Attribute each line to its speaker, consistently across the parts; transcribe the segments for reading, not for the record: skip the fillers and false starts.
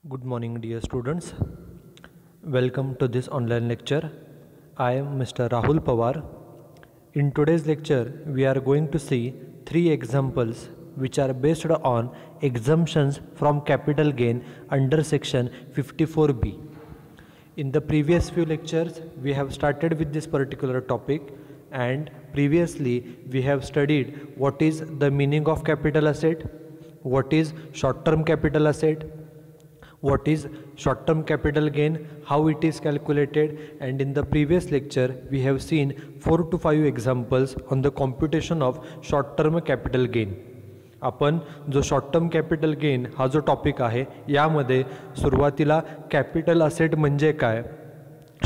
Speaker 1: Good morning, dear students. Welcome to this online lecture. I am Mr. Rahul Pawar. In today's lecture, we are going to see three examples which are based on exemptions from capital gain under section 54B. In the previous few lectures, we have started with this particular topic, and previously we have studied what is the meaning of capital asset, what is short-term capital asset, what is short-term capital gain, how it is calculated, and in the previous lecture we have seen 4 to 5 examples on the computation of short-term capital gain. आपण जो short-term capital gain हा जो topic आहे यामध्ये सुरुवातीला capital asset म्हणजे काय,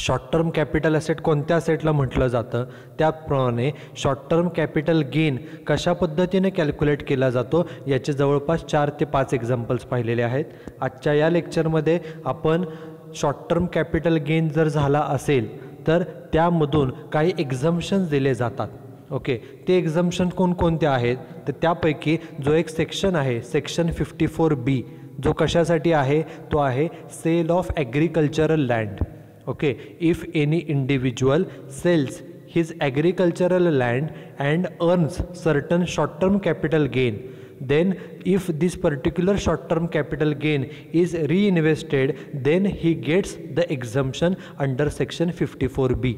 Speaker 1: short-term capital asset कोणत्या असेटला म्हटलं जातं, त्याप्रमाणे शॉर्ट-टर्म कॅपिटल गेन कशा पद्धतीने कॅल्क्युलेट केला जातो याचे जवळपास 4 ते 5 एक्झाम्पल्स पाहिलेले आहेत. आजच्या या लेक्चरमध्ये आपण शॉर्ट-टर्म कॅपिटल गेन जर झाला असेल तर त्यामधून काही एक्झम्पशन्स दिले जातात. ओके, ते एक्झम्पशन कोणकोणते आहेत तर त्यापैकी जो एक सेक्शन आहे सेक्शन 54B जो कशासाठी आहे तो आहे sale of agricultural land. Okay, if any individual sells his agricultural land and earns certain short-term capital gain, then if this particular short-term capital gain is reinvested, then he gets the exemption under section 54B.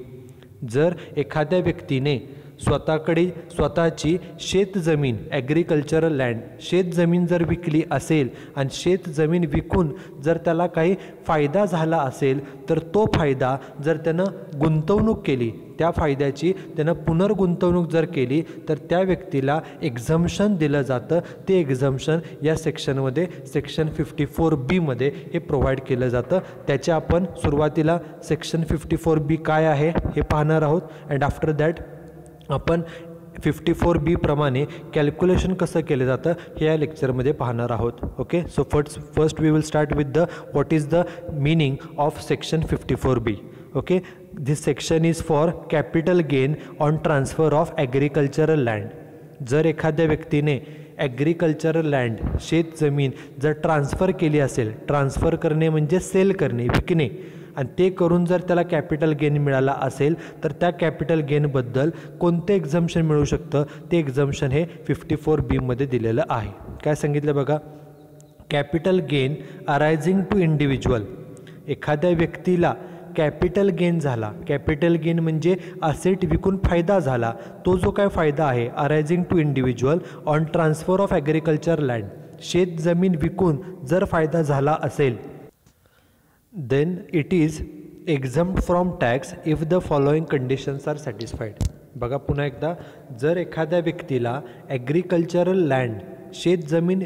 Speaker 1: जर एखाद्या व्यक्तीने स्वतःची शेतजमीन agricultural land शेतजमीन जर विकली असेल आणि शेतजमीन विकून जर त्याला काही फायदा झाला असेल तर तो फायदा जर त्यानं गुंतवणूक केली, त्या फायद्याची त्यानं पुनर्गुंतवणूक जर केली तर त्या व्यक्तीला एक्झम्पशन दिलं जातं. ते एक्झम्पशन या सेक्शनमध्ये सेक्शन 54B मध्ये हे प्रोव्हाइड केलं जातं. त्याचे आपण सुरुवातीला सेक्शन 54B काय आहे हे पाहणार आहोत, अँड आफ्टर दॅट आपण 54B प्रमाणे कॅल्क्युलेशन कसं केलं जातं हे या लेक्चरमध्ये पाहणार आहोत. Okay, so first we will start with the what is the meaning of section 54B. Okay, this section is for capital gain on transfer of agricultural land. जर एखाद्या व्यक्तीने ॲग्रिकल्चरल लँड शेतजमीन जर ट्रान्सफर केली असेल, ट्रान्सफर करणे म्हणजे sale करणे, विकणे, आणि ते करून जर त्याला कॅपिटल गेन मिळाला असेल तर त्या कॅपिटल गेनबद्दल कोणते एक्झम्पशन मिळू शकतं ते एक्झम्पशन हे 54B मध्ये दिलेलं आहे. काय सांगितलं बघा, capital gain arising to individual. एखाद्या व्यक्तीला कॅपिटल गेन झाला, कॅपिटल गेन म्हणजे असेट विकून फायदा झाला, तो जो काय फायदा आहे arising to individual on transfer of agriculture land, शेतजमीन विकून जर फायदा झाला असेल, then it is exempt from tax if the following conditions are satisfied. बघा पुन्हा एकदा, जर एखाद्या व्यक्तीला ॲग्रिकल्चरल लँड शेतजमीन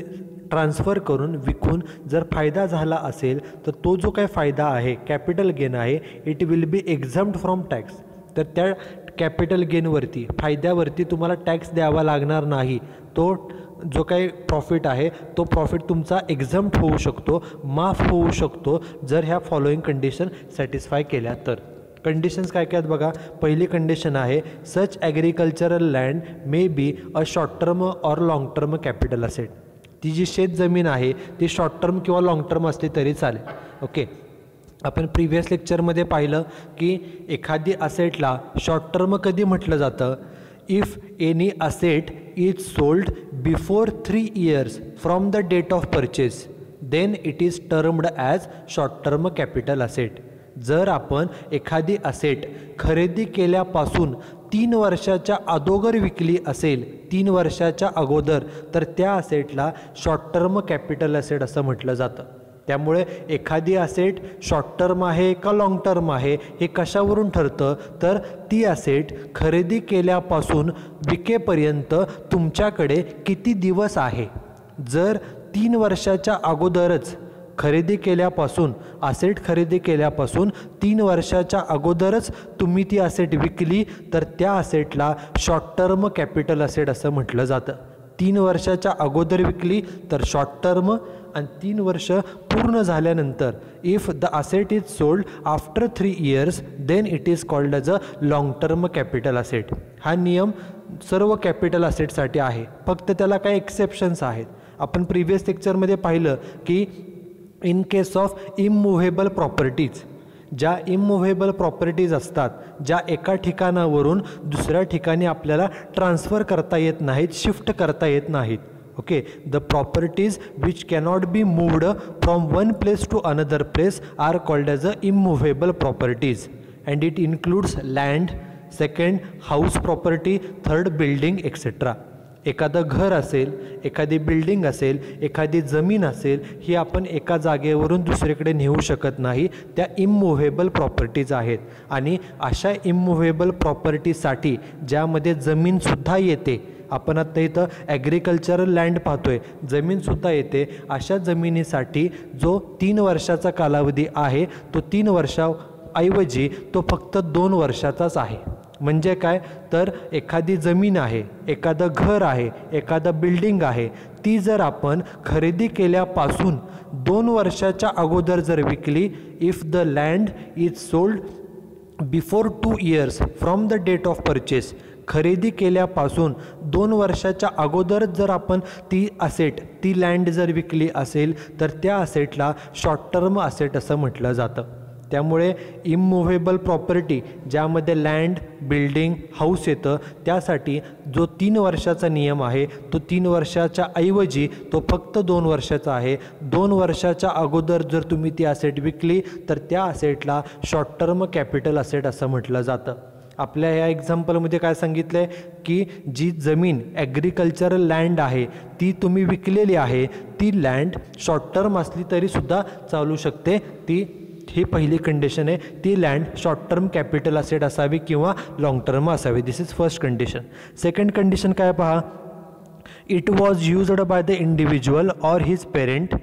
Speaker 1: ट्रान्सफर करून विकून जर फायदा झाला असेल तर तो जो काय फायदा आहे कॅपिटल गेन आहे it will be exempt from tax. तर त्या कॅपिटल गेनवरती फायद्यावरती तुम्हाला टॅक्स द्यावा लागणार नाही. तो जो काही प्रॉफिट आहे तो प्रॉफिट तुमचा एक्झम्प्ट होऊ शकतो, माफ होऊ शकतो जर ह्या फॉलोइंग कंडिशन सॅटिस्फाय केल्या तर. कंडिशन्स काय काय आहेत बघा. पहिली कंडिशन आहे such agricultural land may be a short term or long term capital asset. ती जी शेतजमीन आहे ती शॉर्ट टर्म किंवा लाँग टर्म असली तरी चालेल. ओके, आपण प्रिव्हियस लेक्चरमध्ये पाहिलं की एखादी असेटला शॉर्ट टर्म कधी म्हटलं जातं, if any asset is sold before 3 years from the date of purchase then it is termed as short term capital asset. जर आपण एखादी असेट खरेदी केल्यापासून 3 वर्षाच्या अगोदर विकली असेल, 3 वर्षाच्या अगोदर, तर त्या असेटला शॉर्ट टर्म कॅपिटल असेट असं म्हटलं जातं. त्यामुळे एखादी असेट शॉर्ट टर्म आहे का लाँग टर्म आहे हे कशावरून ठरतं तर ती असेट खरेदी केल्यापासून विकेपर्यंत तुमच्याकडे किती दिवस आहे. जर 3 वर्षाच्या अगोदरच खरेदी केल्यापासून असेट खरेदी केल्यापासून 3 वर्षाच्या अगोदरच तुम्ही ती असेट विकली तर त्या असेटला शॉर्ट टर्म कॅपिटल असेट असं म्हटलं जातं. 3 वर्षाच्या अगोदर विकली तर शॉर्ट टर्म, आणि 3 वर्ष पूर्ण झाल्यानंतर if the asset is sold after 3 years then it is called as a long term capital asset. हा नियम सर्व कॅपिटल असेटसाठी आहे, फक्त त्याला काही एक्सेप्शन्स आहेत. आपण प्रिव्हियस लेक्चरमध्ये पाहिलं की इन केस ऑफ इममुव्हेबल प्रॉपर्टीज, ज्या इममुव्हेबल प्रॉपर्टीज असतात, ज्या एका ठिकाणावरून दुसऱ्या ठिकाणी आपल्याला ट्रान्सफर करता येत नाहीत, शिफ्ट करता येत नाहीत. Okay, the properties which cannot be moved from one place to another place are called as a immovable properties and it includes land, second house property, third building etcetera. एखादं घर असेल, एखादी बिल्डिंग असेल, एखादी जमीन असेल, ही आपण एका जागेवरून दुसरीकडे नेऊ शकत नाही, त्या इममुव्हेबल प्रॉपर्टीज आहेत. आणि अशा इममुव्हेबल प्रॉपर्टीसाठी ज्यामध्ये जमीनसुद्धा येते, आपण आता इथं ॲग्रिकल्चरल लँड पाहतोय, जमीनसुद्धा येते, अशा जमिनीसाठी जो 3 वर्षाचा कालावधी आहे तो 3 वर्षाऐवजी तो फक्त 2 वर्षाचाच आहे. म्हणजे काय, तर एखादी जमीन आहे, एखादं घर आहे, एखादं बिल्डिंग आहे, ती जर आपण खरेदी केल्यापासून 2 वर्षाच्या अगोदर जर विकली, if the land is sold before 2 years from the date of purchase, खरेदी केल्यापासून 2 वर्षाच्या अगोदर जर आपण ती असेट, ती लँड जर विकली असेल, तर त्या असेटला शॉर्ट टर्म असेट असं म्हटलं जातं. त्यामुळे इममुव्हेबल प्रॉपर्टी ज्यामध्ये लँड, बिल्डिंग, हाऊस येतं, त्यासाठी जो 3 वर्षाचा नियम आहे तो 3 वर्षाच्या ऐवजी तो फक्त 2 वर्षाचा आहे. 2 वर्षाच्या अगोदर जर तुम्ही ती असेट विकली तर त्या असेटला शॉर्ट टर्म कॅपिटल असेट असं म्हटलं जातं. आपल्या या एक्झाम्पलमध्ये काय सांगितलं आहे की जी जमीन ॲग्रिकल्चरल लँड आहे ती तुम्ही विकलेली आहे, ती लँड शॉर्ट टर्म असली तरीसुद्धा चालू शकते. ही पहिली कंडिशन आहे, ती land short term capital asset असावी किंवा लाँग टर्म असावी. This is first condition. Second condition काय पहा, it was used by the individual or his parent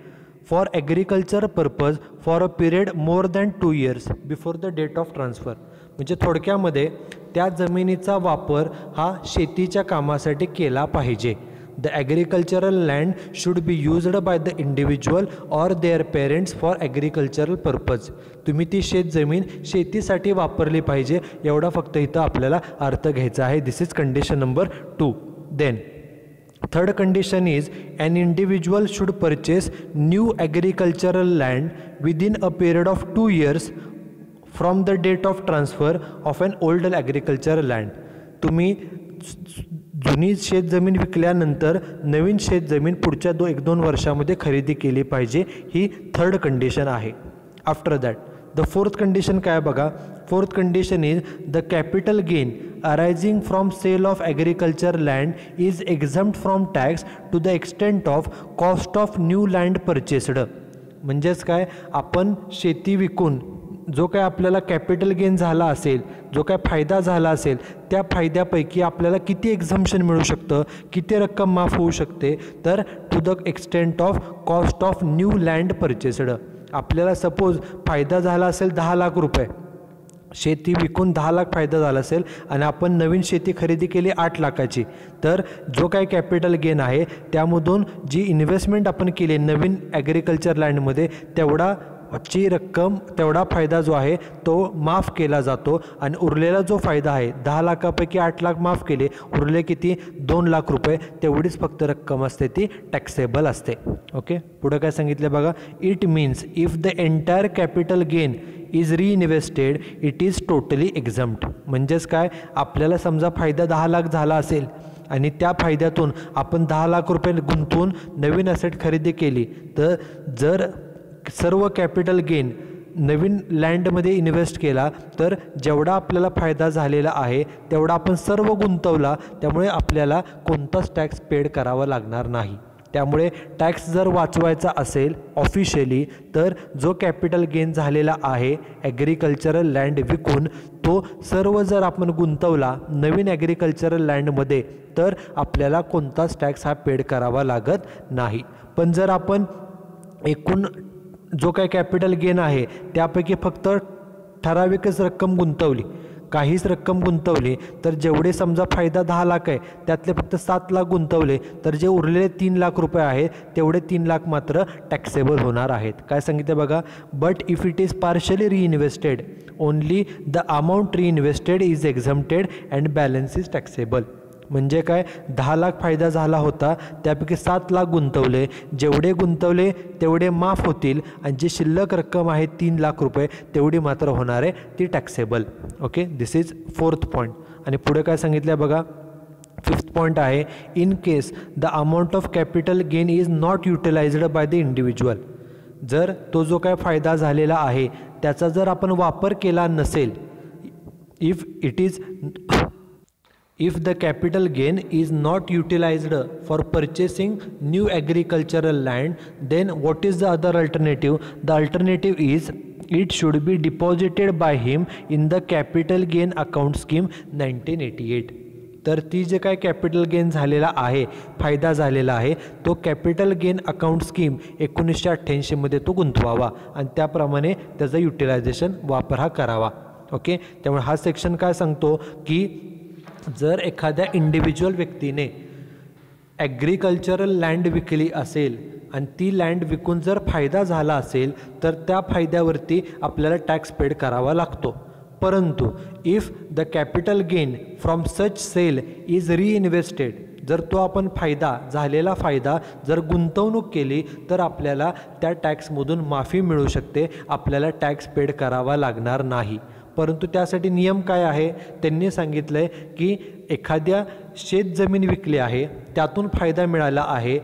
Speaker 1: for agriculture purpose for a period more than 2 years before the date of transfer. म्हणजे थोडक्यामध्ये त्या जमिनीचा वापर हा शेतीच्या कामासाठी केला पाहिजे. The agricultural land should be used by the individual or their parents for agricultural purpose. तुम्ही ती शेतजमीन शेतीसाठी वापरली पाहिजे, एवढा फक्त इथं आपल्याला अर्थ घ्यायचा आहे. This is condition number 2. Then third condition is an individual should purchase new agricultural land within a period of 2 years from the date of transfer of an old agricultural land. तुम्ही जुनी शेतजमीन विकल्यानंतर नवीन शेतजमीन पुढच्या 1-2 वर्षामध्ये खरेदी केली पाहिजे, ही थर्ड कंडिशन आहे. After that the fourth condition काय बघा, fourth condition is the capital gain arising from sale of agriculture land is exempt from tax to the extent of cost of new land purchased. म्हणजेच काय, आपण शेती विकून जो काय आपल्याला कॅपिटल गेन झाला असेल, जो काय फायदा झाला असेल, त्या फायद्यापैकी आपल्याला किती एक्झम्पशन मिळू शकतं, किती रक्कम माफ होऊ शकते, तर to the extent of cost of new land purchased. आपल्याला सपोज फायदा झाला असेल 10 लाख रुपये, शेती विकून 10 लाख फायदा झाला असेल आणि आपण नवीन शेती खरेदी केली 8 लाखाची, तर जो काही कॅपिटल गेन आहे त्यामधून जी इन्व्हेस्टमेंट आपण केली नवीन ॲग्रिकल्चर लँडमध्ये, तेवढाची रक्कम, तेवढा फायदा जो आहे तो माफ केला जातो आणि उरलेला जो फायदा आहे 10 लाखापैकी 8 लाख माफ केले, उरले किती 2 लाख रुपये, तेवढीच फक्त रक्कम असते ती टॅक्सेबल असते. ओके, पुढं काय सांगितलं बघा, it means if the entire capital gain is reinvested it is totally exempt. म्हणजेच काय, आपल्याला समजा फायदा 10 लाख झाला असेल आणि त्या फायद्यातून आपण 10 लाख रुपये गुंतवून नवीन असेट खरेदी केली, तर जर सर्व कॅपिटल गेन नवीन लँडमध्ये इन्व्हेस्ट केला तर जेवढा आपल्याला फायदा झालेला आहे तेवढा आपण सर्व गुंतवला, त्यामुळे आपल्याला कोणताच टॅक्स पेड करावा लागणार नाही. त्यामुळे टॅक्स जर वाचवायचा असेल ऑफिशियली, तर जो कॅपिटल गेन झालेला आहे ॲग्रिकल्चरल लँड विकून, तो सर्व जर आपण गुंतवला नवीन ॲग्रिकल्चरल लँडमध्ये, तर आपल्याला कोणताच टॅक्स हा पेड करावा लागत नाही. पण जर आपण एकूण जो काही कॅपिटल गेन आहे त्यापैकी फक्त ठराविकच रक्कम गुंतवली, काहीच रक्कम गुंतवली, तर जेवढे समजा फायदा 10 लाख आहे त्यातले फक्त 7 लाख गुंतवले, तर जे उरलेले 3 लाख रुपये आहेत तेवढे 3 लाख मात्र टॅक्सेबल होणार आहेत. काय सांगितलं बघा, but if it is partially reinvested only the amount reinvested is exempted and balance is taxable. म्हणजे काय, 10 लाख फायदा झाला होता, त्यापैकी 7 लाख गुंतवले, जेवढे गुंतवले तेवढे माफ होतील आणि जी शिल्लक रक्कम आहे 3 लाख रुपये तेवढी मात्र होणार आहे ती taxable. Okay, this is 4th point. आणि पुढे काय सांगितलं आहे बघा, 5th पॉईंट आहे, in case the amount of capital gain is not utilised by the individual. जर तो जो काय फायदा झालेला आहे त्याचा जर आपण वापर केला नसेल, if the capital gain is not utilized for purchasing new agricultural land, then what is the other alternative? The alternative is it should be deposited by him in the capital gain account scheme 1988. तर ती जे काय capital gain झालेला आहे, फायदा झालेला आहे, तो कॅपिटल गेन अकाउंट स्कीम 1988 मध्ये तो गुंतवावा आणि त्याप्रमाणे त्याचा युटिलायझेशन वापर हा करावा. ओके, त्यामुळे हा सेक्शन काय सांगतो की जर एखाद्या इंडिव्हिज्युअल व्यक्तीने ॲग्रिकल्चरल लँड विकली असेल आणि ती लँड विकून जर फायदा झाला असेल तर त्या फायद्यावरती आपल्याला टॅक्स पेड करावा लागतो. परंतु if the capital gain from such sale is reinvested, जर तो आपण फायदा झालेला फायदा जर गुंतवणूक केली तर आपल्याला त्या टॅक्समधून माफी मिळू शकते, आपल्याला टॅक्स पेड करावा लागणार नाही. परंतु त्यासाठी नियम काय आहे, त्यांनी सांगितलं आहे की एखाद्या शेतजमीन विकली आहे, त्यातून फायदा मिळाला आहे,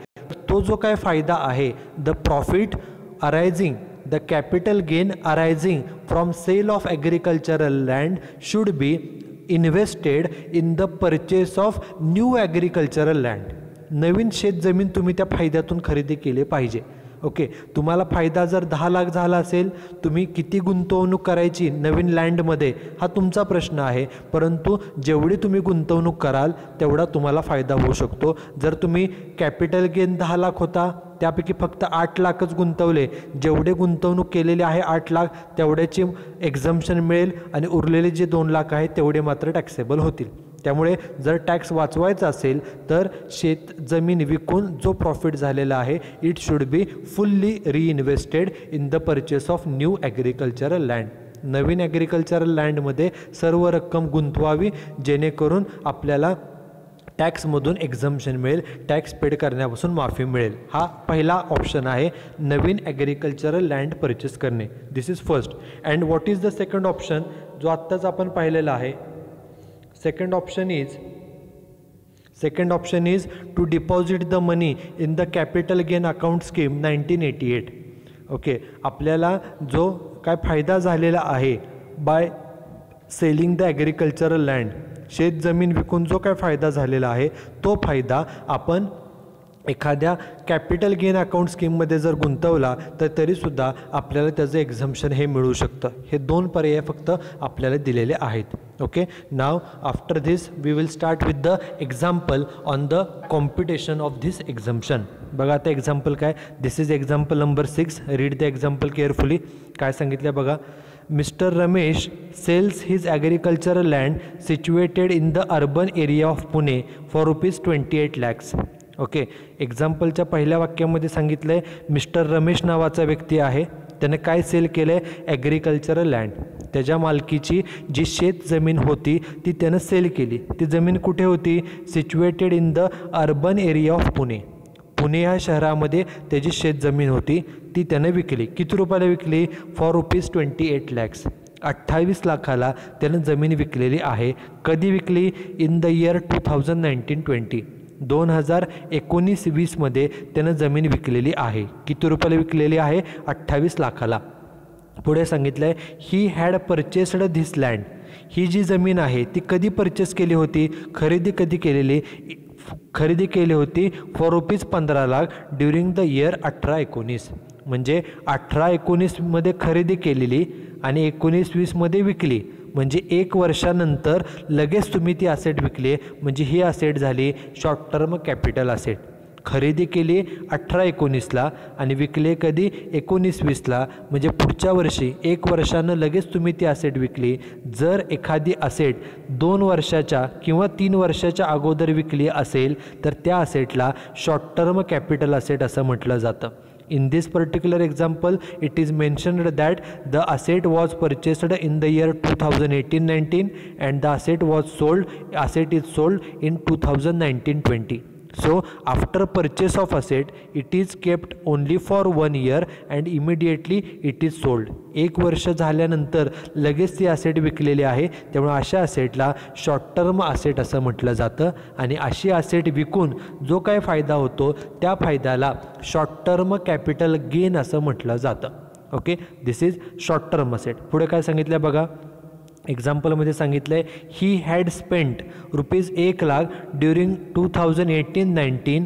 Speaker 1: तो जो काय फायदा आहे, the profit arising, the capital gain arising from sale of agricultural land should be invested in the purchase of new agricultural land. नवीन शेतजमीन तुम्ही त्या फायद्यातून खरेदी केली पाहिजे. ओके, तुम्हाला फायदा जर 10 लाख झाला असेल, तुम्ही किती गुंतवणूक करायची नवीन लँडमध्ये हा तुमचा प्रश्न आहे, परंतु जेवढी तुम्ही गुंतवणूक कराल तेवढा तुम्हाला फायदा होऊ शकतो. जर तुम्ही कॅपिटल गेन 10 लाख होता, त्यापैकी फक्त 8 लाखच गुंतवले, जेवढे गुंतवणूक केलेले आहे 8 लाख तेवढ्याची एक्झम्पशन मिळेल आणि उरलेले जे 2 लाख आहेत तेवढे मात्र टॅक्सेबल होतील. त्यामुळे जर टॅक्स वाचवायचा असेल तर शेत जमीन विकून जो प्रॉफिट झालेला आहे it should be fully reinvested in the purchase of new agricultural land. नवीन ॲग्रिकल्चरल लँडमध्ये सर्व रक्कम गुंतवावी जेणेकरून आपल्याला टॅक्समधून एक्झम्पशन मिळेल, टॅक्स पेड करण्यापासून माफी मिळेल. हा पहिला ऑप्शन आहे, नवीन ॲग्रिकल्चरल लँड परचेस करणे. This is first. And what is the second option, जो आत्ताच आपण पाहिलेला आहे. Second option is to deposit the money in the capital gain account scheme 1988. Okay, आपल्याला जो काय फायदा झालेला आहे by selling the agricultural land, शेत जमीन विकून जो काय फायदा झालेला आहे तो फायदा आपण एखाद्या कॅपिटल गेन अकाउंट स्कीममध्ये जर गुंतवला तर तरीसुद्धा आपल्याला त्याचं एक्झम्पशन हे मिळू शकतं. हे 2 पर्याय फक्त आपल्याला दिलेले आहेत. Okay, now after this we will start with the example on the computation of this exemption. बघा आता एक्झाम्पल काय, this is example number 6. Read the example carefully. काय सांगितलं बघा, mister Ramesh sells his agricultural land situated in the urban area of Pune for ₹28 lakhs. Okay, एक्झाम्पलच्या पहिल्या वाक्यामध्ये सांगितलं आहे मिस्टर रमेश नावाचा व्यक्ती आहे, त्याने काय सेल केलं आहे, ॲग्रिकल्चरल लँड. त्याच्या मालकीची जी शेत जमीन होती ती त्यानं सेल केली. ती जमीन कुठे होती, situated in the urban area of Pune. Pune ह्या शहरामध्ये त्याची शेत जमीन होती, ती त्यानं विकली. किती रुपयाला विकली, फॉर ₹28 lakhs. 28 लाखाला त्यानं जमीन विकलेली आहे. कधी विकली, इन द इयर 2019-20. 2019-20 मध्ये त्यानं जमीन विकलेली आहे. किती रुपयाला विकलेली आहे, 28 लाखाला. पुढे सांगितलं आहे he had purchased this land. ही जी जमीन आहे ती कधी परचेस केली होती, खरेदी कधी केलेली, खरेदी केली होती for ₹15 lakh during the year 18-19. म्हणजे 18-19 मध्ये खरेदी केलेली आणि 19-20 मध्ये विकली. म्हणजे 1 वर्षानंतर लगेच तुम्ही ती असेट विकली, म्हणजे ही असेट झाली शॉर्ट टर्म कॅपिटल असेट. खरेदी केली 18-19ला आणि विकले कधी 19-20ला, म्हणजे पुढच्या वर्षी 1 वर्षानं लगेच तुम्ही ती असेट विकली. जर एखादी असेट 2 वर्षाच्या किंवा 3 वर्षाच्या अगोदर विकली असेल तर त्या असेटला शॉर्ट टर्म कॅपिटल असेट असं म्हटलं जातं. In this particular example, it is mentioned that the asset was purchased in the year 2018-19 and the asset is sold in 2019-20. So after purchase of asset, it is kept only for 1 year and immediately it is sold. 1 वर्ष झाल्यानंतर लगेच ती asset विकलेली आहे, त्यामुळे अशा असेटला short term asset असं म्हटलं जातं. आणि अशी असेट विकून जो काय फायदा होतो त्या फायद्याला शॉर्ट टर्म कॅपिटल गेन असं म्हटलं जातं. Okay, this is short term asset. पुढे काय सांगितलं बघा, एक्झाम्पलमध्ये सांगितलं आहे he had spent ₹1,00,000 during 2018-19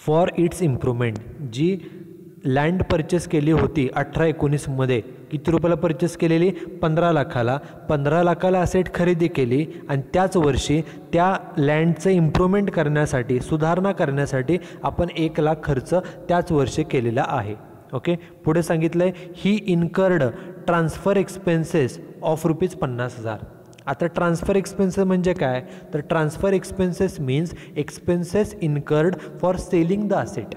Speaker 1: for its improvement. जी लँड परचेस केली होती 18-19मध्ये, किती रुपयाला परचेस केलेली? 15 लाखाला. 15 लाखाला असेट खरेदी केली आणि त्याच वर्षी त्या लँडचं इम्प्रूव्हमेंट करण्यासाठी, सुधारणा करण्यासाठी आपण 1,00,000 खर्च त्याच वर्षी केलेला आहे. ओके, पुढे सांगितलं आहे ही इन्कर्ड ट्रान्सफर एक्सपेन्सेस ऑफ ₹50,000. आता ट्रान्सफर एक्सपेन्सेस म्हणजे काय? तर transfer expenses means expenses incurred for selling the asset.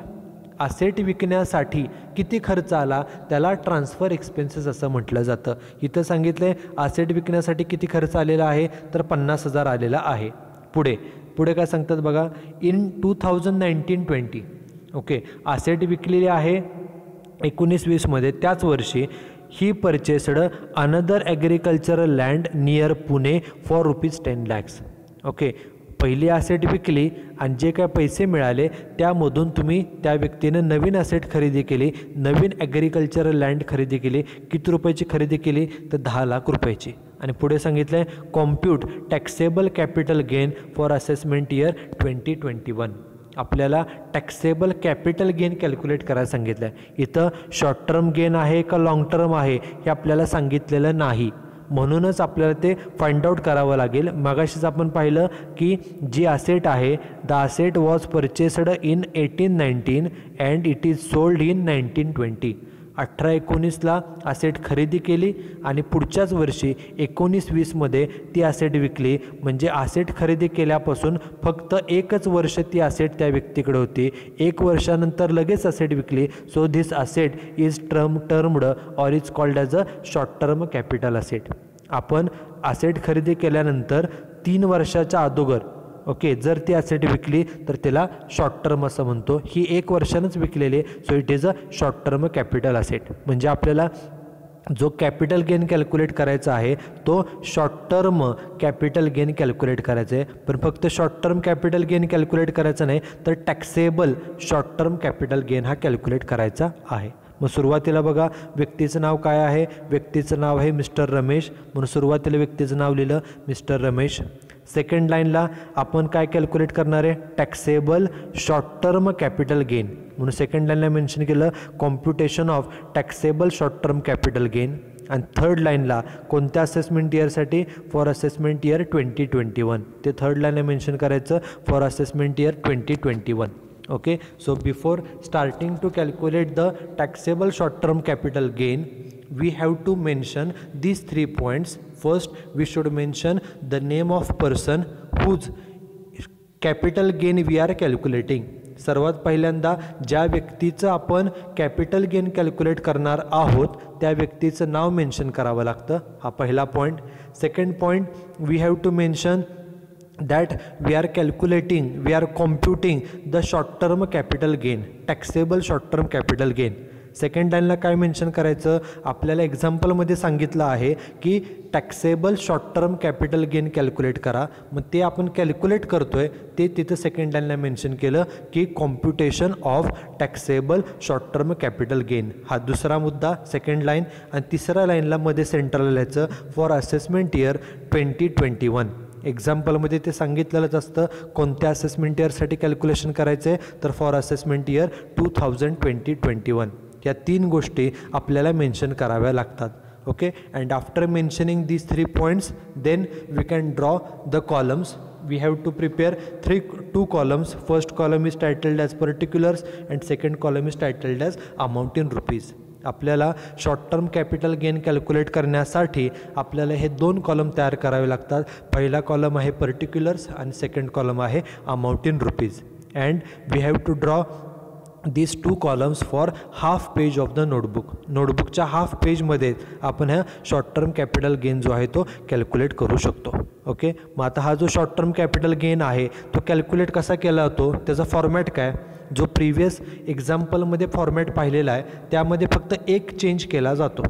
Speaker 1: Asset विकण्यासाठी किती खर्च आला त्याला ट्रान्सफर एक्सपेन्सेस असं म्हटलं जातं. इथं सांगितलं आहे असेट विकण्यासाठी किती खर्च आलेला आहे, तर 50,000 आलेला आहे. पुढे काय सांगतात बघा, इन 2019-20 ओके असेट विकलेली आहे 19-20मध्ये. त्याच वर्षी he purchased another agricultural land near Pune for ₹10 lakhs. Okay, पहिली असेट विकली आणि जे काय पैसे मिळाले त्यामधून तुम्ही त्या व्यक्तीनं नवीन असेट खरेदी केली, नवीन ॲग्रिकल्चरल लँड खरेदी केली. किती रुपयाची खरेदी केली? तर 10 लाख रुपयाची. आणि पुढे सांगितलं आहे compute taxable capital gain for assessment year 2021. आपल्याला टॅक्सेबल कॅपिटल गेन कॅल्क्युलेट करायला सांगितलं आहे. इथं शॉर्ट टर्म गेन आहे का लाँग टर्म आहे हे आपल्याला सांगितलेलं नाही, म्हणूनच आपल्याला ते फाइंड आउट करावं लागेल. मगाशीच आपण पाहिलं की जी असेट आहे the asset was purchased in 18-19 and it is sold in 19-20. 18-19ला असेट खरेदी केली आणि पुढच्याच वर्षी 19-20मध्ये ती असेट विकली. म्हणजे असेट खरेदी केल्यापासून फक्त 1च वर्ष ती असेट त्या व्यक्तीकडे होती. 1 वर्षानंतर लगेच असेट विकली. So this asset is termed or is called as a short term capital asset. आपण असेट खरेदी केल्यानंतर 3 वर्षाच्या अगोदर ओके जर ती असेट विकली तर त्याला शॉर्ट टर्म असं म्हणतो. ही 1 वर्षानंच विकलेली आहे, so it is a short term capital asset. म्हणजे आपल्याला जो कॅपिटल गेन कॅल्क्युलेट करायचा आहे तो short term capital gain calculate करायचं आहे. पण फक्त short term capital gain calculate करायचं नाही तर taxable short term capital gain हा कॅल्क्युलेट करायचा आहे. मग सुरुवातीला बघा व्यक्तीचं नाव काय आहे? व्यक्तीचं नाव आहे मिस्टर रमेश, म्हणून सुरुवातीला व्यक्तीचं नाव लिहिलं मिस्टर रमेश. सेकंड लाईनला आपण काय कॅल्क्युलेट करणार आहे? Taxable short term capital gain, म्हणून सेकंड लाईनला मेन्शन केलं computation of taxable short term capital gain. आणि थर्ड लाईनला कोणत्या असेसमेंट इयरसाठी? For assessment year 2021. ते थर्ड लाईनला मेन्शन करायचं for assessment year 2021. Okay, so before starting to calculate the taxable short term capital gain, we have to mention these 3 points. First, we should mention the name of person whose capital gain we are calculating. सर्वात पहिल्यांदा ज्या व्यक्तीचं आपण capital gain calculate करणार आहोत त्या व्यक्तीचं नाव mention करावं लागतं. हा पहिला point. Second point, we have to mention that we are computing the short term capital gain, taxable short term capital gain. Second लाईनला काय मेन्शन करायचं? आपल्याला एक्झाम्पलमध्ये सांगितलं आहे की taxable short term capital gain calculate करा. मग ते आपण कॅल्क्युलेट करतोय ते तिथं सेकंड लाईनला मेन्शन केलं की computation of taxable short term capital gain. हा दुसरा मुद्दा सेकंड लाईन. आणि तिसऱ्या लाईनला मध्ये सेंटरला लिहायचं फॉर असेसमेंट इयर 2021. एक्झाम्पलमध्ये ते सांगितलेलंच असतं कोणत्या असेसमेंट इयरसाठी कॅल्क्युलेशन करायचं आहे, तर फॉर असेसमेंट इयर 2020-21. या 3 गोष्टी आपल्याला मेन्शन कराव्या लागतात. Okay, and after mentioning these 3 points then we can draw the columns. we have to prepare 2 columns. First column is titled as particulars and second column is titled as amount in rupees. आपल्याला short term capital gain calculate करण्यासाठी आपल्याला हे 2 column तयार करावे लागतात. पहिला column आहे particulars आणि सेकंड कॉलम आहे amount in rupees. And we have to draw these two columns for half page of the notebook. नोटबुकच्या हाफ पेजमध्ये आपण हा शॉर्ट टर्म कॅपिटल गेन जो आहे तो कॅल्क्युलेट करू शकतो. ओके, मग आता हा जो शॉर्ट टर्म कॅपिटल गेन आहे तो कॅल्क्युलेट कसा केला जातो, त्याचा फॉर्मॅट काय, जो प्रिव्हियस एक्झाम्पलमध्ये फॉर्मॅट पाहिलेला आहे त्यामध्ये फक्त एक चेंज केला जातो.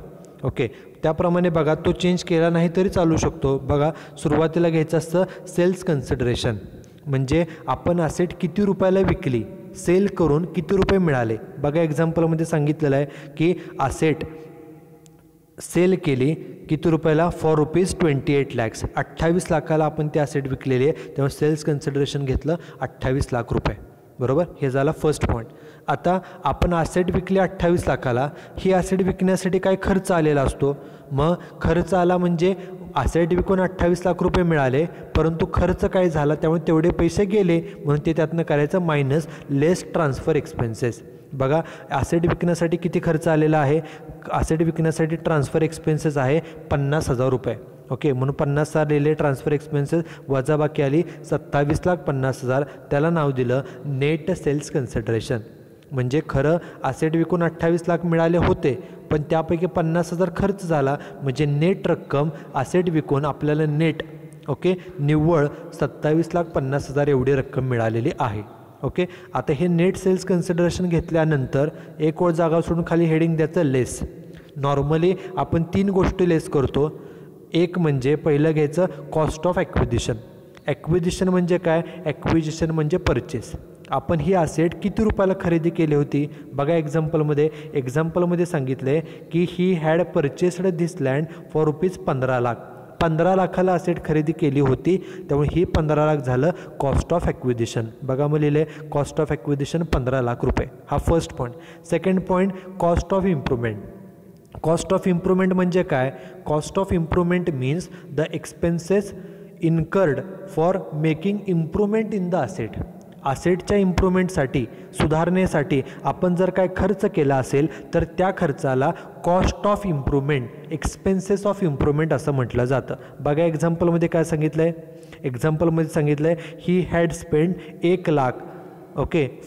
Speaker 1: ओके, त्याप्रमाणे बघा तो चेंज केला नाही तरी चालू शकतो. बघा सुरुवातीला घ्यायचं असतं सेल्स कन्सिडरेशन, म्हणजे आपण असेट किती रुपयाला विकली, सेल करून किती रुपये मिळाले. बघा एक्झाम्पलमध्ये सांगितलेलं आहे की असेट सेल केली किती रुपयाला, फॉर ₹28 lakhs, 28 लाखाला आपण ते असेट विकलेली आहे, तेव्हा सेल्स कन्सिडरेशन घेतलं 28 लाख रुपये. बरोबर, हे झाला फर्स्ट पॉईंट. आता आपण असेट विकले 28 लाखाला, ही असेट विकण्यासाठी काय खर्च आलेला असतो. मग खर्च आला म्हणजे असेट विकून 28 लाख रुपये मिळाले, परंतु खर्च काय झाला त्यामुळे तेवढे पैसे गेले, म्हणून ते त्यातनं करायचं मायनस लेस ट्रान्सफर एक्सपेन्सेस. बघा असेट विकण्यासाठी किती खर्च आलेला आहे, असेट विकण्यासाठी ट्रान्सफर एक्सपेन्सेस आहे 50,000 रुपये. ओके, म्हणून 50,000 लिहिले ट्रान्सफर एक्सपेन्सेस, वजाबाकी आली 27,50,000, त्याला नाव दिलं नेट सेल्स कन्सिडरेशन. म्हणजे खरं असेट विकून 28 लाख मिळाले होते, पण त्यापैकी 50,000 खर्च झाला, म्हणजे नेट रक्कम असेट विकून आपल्याला नेट निव्वळ 27,50,000 एवढी रक्कम मिळालेली आहे. ओके, आता हे नेट सेल्स कन्सिडरेशन घेतल्यानंतर एक ओळ जागा सोडून खाली हेडिंग द्यायचं लेस. नॉर्मली आपण 3 गोष्टी लेस करतो. एक म्हणजे पहिलं घ्यायचं कॉस्ट ऑफ ॲक्विजिशन. ॲक्विजिशन म्हणजे काय, ॲक्विजिशन म्हणजे परचेस. आपण ही असेट किती रुपयाला खरेदी केली होती. बघा एक्झाम्पलमध्ये सांगितलं आहे की he had purchased this land for ₹15 lakh. 15 लाखाला असेट खरेदी केली होती, त्यामुळे ही 15 लाख झालं कॉस्ट ऑफ ॲक्विजिशन. बघा मग लिहिले कॉस्ट ऑफ ॲक्विजिशन 15 लाख रुपये. हा first point. Second point cost of improvement. Cost of improvement म्हणजे काय, cost of improvement means the expenses incurred for making improvement in the asset. असेटच्या इम्प्रूव्हमेंटसाठी, सुधारणेसाठी आपण जर काय खर्च केला असेल तर त्या खर्चाला cost of improvement, expenses of improvement असं म्हटलं जातं. बघा एक्झाम्पलमध्ये काय सांगितलं आहे, एक्झाम्पलमध्ये सांगितलं आहे he had spend 1 lakh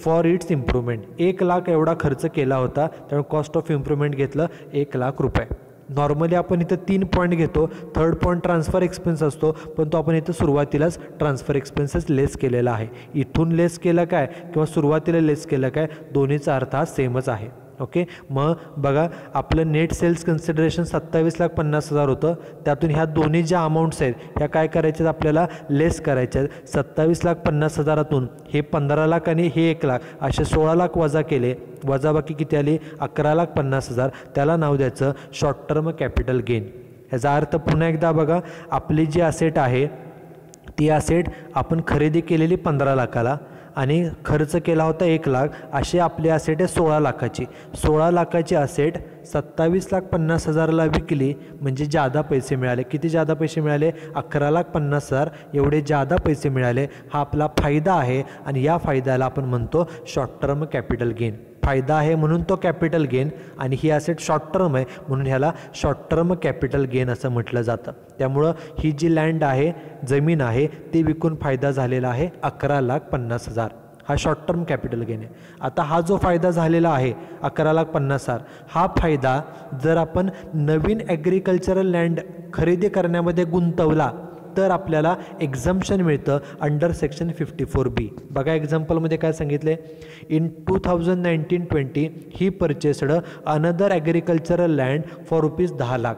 Speaker 1: for its improvement. 1 lakh एवढा खर्च केला होता, त्यामुळे कॉस्ट ऑफ इम्प्रूव्हमेंट घेतलं 1 लाख रुपये. नॉर्मली आपण इथं 3 पॉईंट घेतो. थर्ड पॉईंट ट्रान्सफर एक्सपेन्स असतो, पण तो आपण इथं सुरुवातीलाच ट्रान्सफर एक्सपेन्सेस लेस केलेला आहे. इथून लेस केलं काय किंवा सुरुवातीला लेस केलं काय, दोन्हीचा अर्थ हा सेमच आहे. ओके, मग बघा आपलं नेट सेल्स कन्सिडरेशन 27,50,000 होतं, त्यातून ह्या दोन्ही ज्या अमाऊंट्स आहेत ह्या काय करायच्या आपल्याला लेस करायच्या आहेत. 27,50,000तून हे 15 लाख आणि हे 1 लाख असे 16 लाख वजा केले, वजाबाकी किती आली 11,50,000, त्याला नाव द्यायचं शॉर्ट टर्म कॅपिटल गेन. याचा अर्थ पुन्हा एकदा बघा, आपली जी असेट आहे ती असेट आपण खरेदी केलेली 15 लाखाला आणि खर्च केला होता 1 लाख, अशी आपली असेट आहे 16 लाखाची. 16 लाखाची असेट 27,50,000ला विकली म्हणजे जादा पैसे मिळाले. किती जादा पैसे मिळाले, 11,50,000 एवढे जादा पैसे मिळाले. हा आपला फायदा आहे आणि या फायद्याला आपण म्हणतो शॉर्ट टर्म कॅपिटल गेन. फायदा आहे म्हणून तो कॅपिटल गेन, आणि ही असेट शॉर्ट टर्म आहे म्हणून ह्याला शॉर्ट टर्म कॅपिटल गेन असं म्हटलं जातं. त्यामुळं ही जी लँड आहे, जमीन आहे, ती विकून फायदा झालेला आहे 11,50,000. हा शॉर्ट टर्म कॅपिटल गेन आहे. आता हा जो फायदा झालेला आहे 11,50,000, हा फायदा जर आपण नवीन ॲग्रिकल्चरल लँड खरेदी करण्यामध्ये गुंतवला तर आपल्याला एक्झम्पशन मिळतं अंडर सेक्शन 54B. बघा एक्झाम्पलमध्ये काय सांगितले, in 2019-20 he purchased another agricultural land for ₹10 lakh.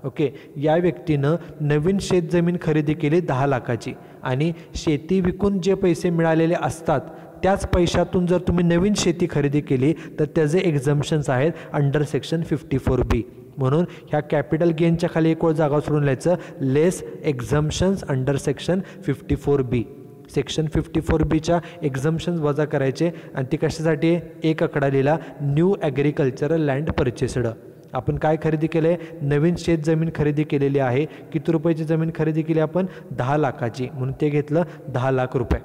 Speaker 1: Okay, या व्यक्तीनं नवीन शेतजमीन खरेदी केली 10 लाखाची, आणि शेती विकून जे पैसे मिळालेले असतात त्याच पैशातून जर तुम्ही नवीन शेती खरेदी केली तर त्याचे एक्झम्पशन्स आहेत अंडर सेक्शन 54B. म्हणून ह्या कॅपिटल गेनच्या खाली एक ओळ जागा सोडून लिहायचं लेस एक्झम्पशन्स अंडर सेक्शन 54B. सेक्शन 54Bच्या एक्झम्पशन्स वजा करायचे, आणि ती कशासाठी, एक आकडा लिहिला न्यू ॲग्रिकल्चरल लँड परचेस्ड. आपण काय खरेदी केलं आहे, नवीन शेत जमीन खरेदी केलेली आहे. किती रुपयाची जमीन खरेदी केली आपण, 10 लाखाची, म्हणून ते घेतलं 10 लाख रुपये.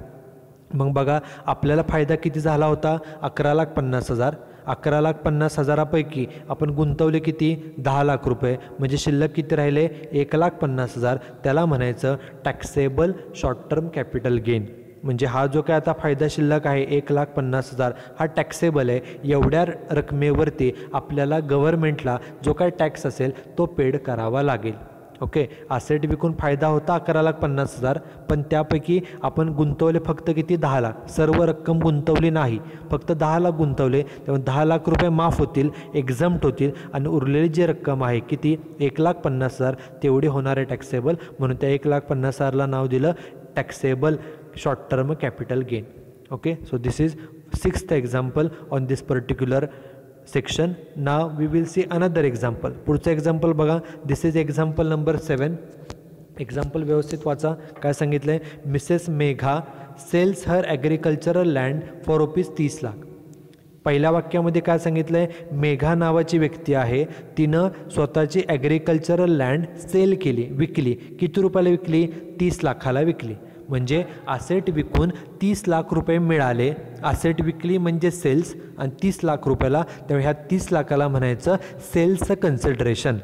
Speaker 1: मग बघा आपल्याला फायदा किती झाला होता, 11,50,000. 11,50,000पैकी आपण गुंतवले किती, 10 लाख रुपये, म्हणजे शिल्लक किती राहिले 1,50,000. त्याला म्हणायचं taxable short term capital gain. म्हणजे हा जो काय आता फायदा शिल्लक आहे 1,50,000 हा टॅक्सेबल आहे. एवढ्या रकमेवरती आपल्याला गव्हर्नमेंटला जो काय टॅक्स असेल तो पेड करावा लागेल. ओके, असेट विकून फायदा होता 11,50,000, पण त्यापैकी आपण गुंतवले फक्त किती 10 लाख. सर्व रक्कम गुंतवली नाही, फक्त 10 लाख गुंतवले, त्यामुळे 10 लाख रुपये माफ होतील, एक्झम्प्ट होतील आणि उरलेली जी रक्कम आहे किती 1,50,000 तेवढी होणार आहे टॅक्सेबल. म्हणून त्या 1,50,000ला नाव दिलं taxable short term capital gain. Okay, so this is 6th example on this particular section. Now we will see another example. पुढचं एक्झाम्पल बघा. This is example number 7. Example व्यवस्थित वाचा. काय सांगितलं आहे? Mrs Megha sells her agricultural land for ₹30 lakh. पहिल्या वाक्यामध्ये काय सांगितलं आहे? मेघा नावाची व्यक्ती आहे, तिनं स्वतःची ॲग्रिकल्चरल लँड सेल केली, विकली. किती रुपयाला विकली? 30 लाखाला विकली. म्हणजे असेट विकून 30 लाख रुपये मिळाले. असेट विकली म्हणजे सेल्स आणि 30 लाख रुपयाला, त्यामुळे ह्या 30 लाखाला म्हणायचं सेल्स कन्सिडरेशन.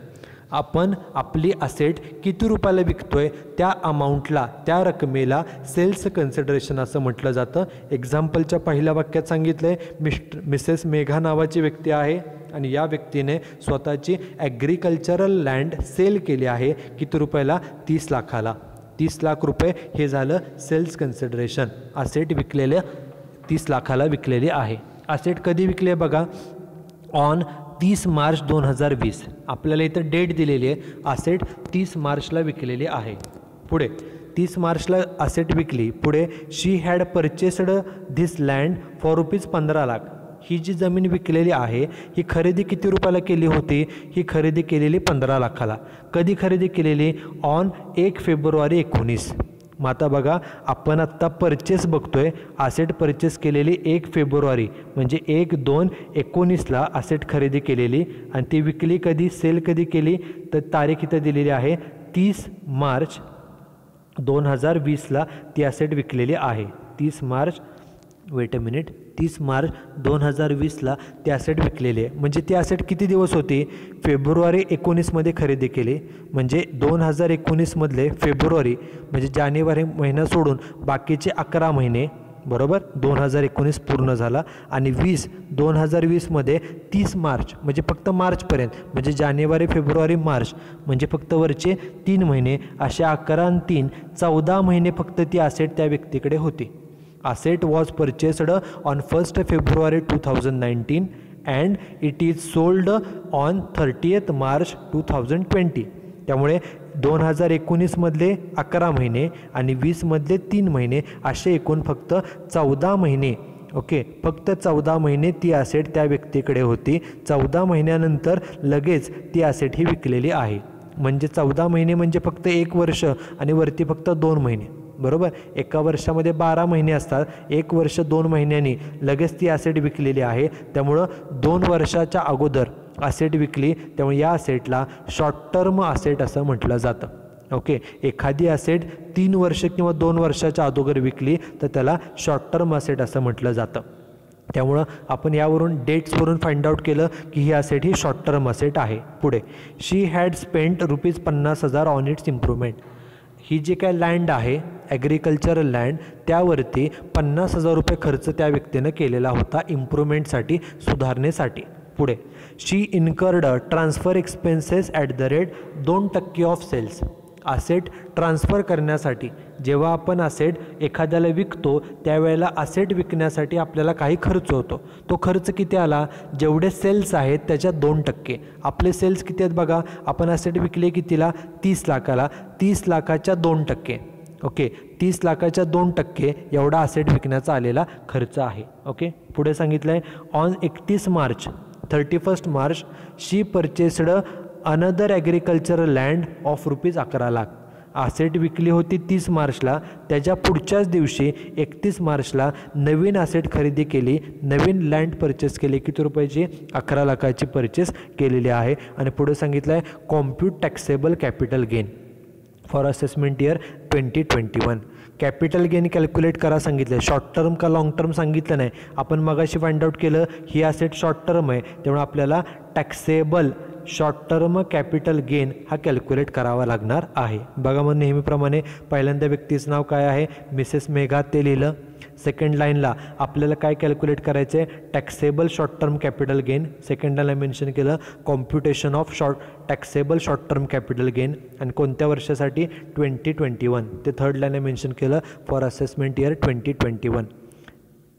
Speaker 1: आपण आपली असेट किती रुपयाला विकतोय त्या अमाऊंटला, त्या रकमेला सेल्स कन्सिडरेशन असं म्हटलं जातं. एक्झाम्पलच्या पहिल्या वाक्यात सांगितलं आहे मिसेस मेघा नावाची व्यक्ती आहे आणि या व्यक्तीने स्वतःची ॲग्रिकल्चरल लँड सेल केली आहे. किती रुपयाला? 30 लाखाला. 30 लाख रुपये हे झालं सेल्स कन्सिडरेशन. असेट विकलेले 30 लाखाला विकलेले आहे. असेट कधी विकले बघा? ऑन 30 मार्च 2020. आपल्याला इथं डेट दिलेली आहे. असेट 30 मार्चला विकलेली आहे. पुढे 30 मार्चला असेट विकली. पुढे she had purchased this land for ₹15 lakh. ही जी जमीन विकलेली आहे ही खरेदी किती रुपयाला केली होती? ही खरेदी केलेली 15 लाखाला. कधी खरेदी केलेली? On 1 February 19. मग आता बघा, आपण आत्ता परचेस बघतोय. असेट परचेस केलेली 1 फेब्रुवारी म्हणजे 1/2/19ला असेट खरेदी केलेली आणि ती विकली कधी, सेल कधी केली? तर तारीख इथं दिलेली आहे 30 मार्च 2020ला ती असेट विकलेली आहे. 30 मार्च 2020ला ती असेट विकलेली आहे. म्हणजे ती असेट किती दिवस होती? फेब्रुवारी 19मध्ये खरेदी केली. म्हणजे 2019मधले फेब्रुवारी म्हणजे जानेवारी महिना सोडून बाकीचे 11 महिने, बरोबर, 2019 पूर्ण झाला. आणि 2020मध्ये 30 मार्च म्हणजे फक्त मार्चपर्यंत, म्हणजे जानेवारी फेब्रुवारी मार्च म्हणजे फक्त वरचे 3 महिने, असे 11 आणि 3 14 महिने फक्त ती असेट त्या व्यक्तीकडे होती. Asset was purchased on 1st February 2019 and it is sold on 30th March 2020. त्यामुळे 2019मधले 11 महिने आणि 20मधले 3 महिने असे एकूण फक्त 14 महिने. ओके, फक्त 14 महिने ती असेट त्या व्यक्तीकडे होती. 14 महिन्यानंतर लगेच ती असेट ही विकलेली आहे. म्हणजे 14 महिने म्हणजे फक्त 1 वर्ष आणि वरती फक्त 2 महिने, बरोबर. एका वर्षामध्ये 12 महिने असतात. 1 वर्ष 2 महिन्यांनी लगेच ती असेट विकलेली आहे. त्यामुळं 2 वर्षाच्या अगोदर असेट विकली, त्यामुळे या असेटला शॉर्ट टर्म असेट असं म्हटलं जातं. ओके, एखादी असेट 3 वर्ष किंवा 2 वर्षाच्या अगोदर विकली तर त्याला शॉर्ट टर्म असेट असं म्हटलं जातं. त्यामुळं आपण यावरून डेट्सवरून फाइंड आउट केलं की ही असेट ही शॉर्ट टर्म असेट आहे. पुढे she had spent ₹50,000 on its improvement. ही जी काय लँड आहे ॲग्रिकल्चरल लँड त्यावरती ₹50,000 खर्च त्या व्यक्तीनं केलेला होता इम्प्रूव्हमेंटसाठी, सुधारणेसाठी. पुढे she incurred transfer expenses at the rate 2% of sales. Asset transfer करण्यासाठी जेव्हा आपण असेट एखाद्याला विकतो त्यावेळेला असेट विकण्यासाठी आपल्याला काही खर्च होतो. तो खर्च किती आला? जेवढे सेल्स आहेत त्याच्या 2%. आपले सेल्स किती आहेत बघा? आपण असेट विकले कितीला? 30 लाखाला. 30 लाखाच्या 2%. ओके, 30 लाखाच्या 2% एवढा असेट विकण्याचा आलेला खर्च आहे. ओके, पुढे सांगितलं आहे on 31 March she purchased another agricultural land of ₹11 lakh. Asset विकली होती 30 मार्चला. त्याच्या पुढच्याच दिवशी 31 मार्चला नवीन असेट खरेदी केली, नवीन लँड परचेस केली. किती रुपयाची? 11 लाखाची परचेस केलेली आहे. आणि पुढे सांगितलं आहे compute taxable capital gain for assessment year 2021. Capital gain calculate करा सांगितलं. शॉर्ट टर्म का लाँग टर्म सांगितलं नाही. आपण मगाशी फाइंड आउट केलं ही असेट शॉर्ट टर्म आहे, त्यामुळे आपल्याला taxable short term capital gain हा कॅल्क्युलेट करावा लागणार आहे. बघा मग नेहमीप्रमाणे पहिल्यांदा व्यक्तीचं नाव काय आहे, मिसेस मेघा, ते लिहिलं. सेकंड लाईनला आपल्याला काय कॅल्क्युलेट करायचं आहे, taxable short term capital gain. Second लाईनला मेन्शन केलं computation of taxable short term capital gain आणि कोणत्या वर्षासाठी 2021. ते थर्ड लाईनला मेन्शन केलं फॉर असेसमेंट इयर 2021.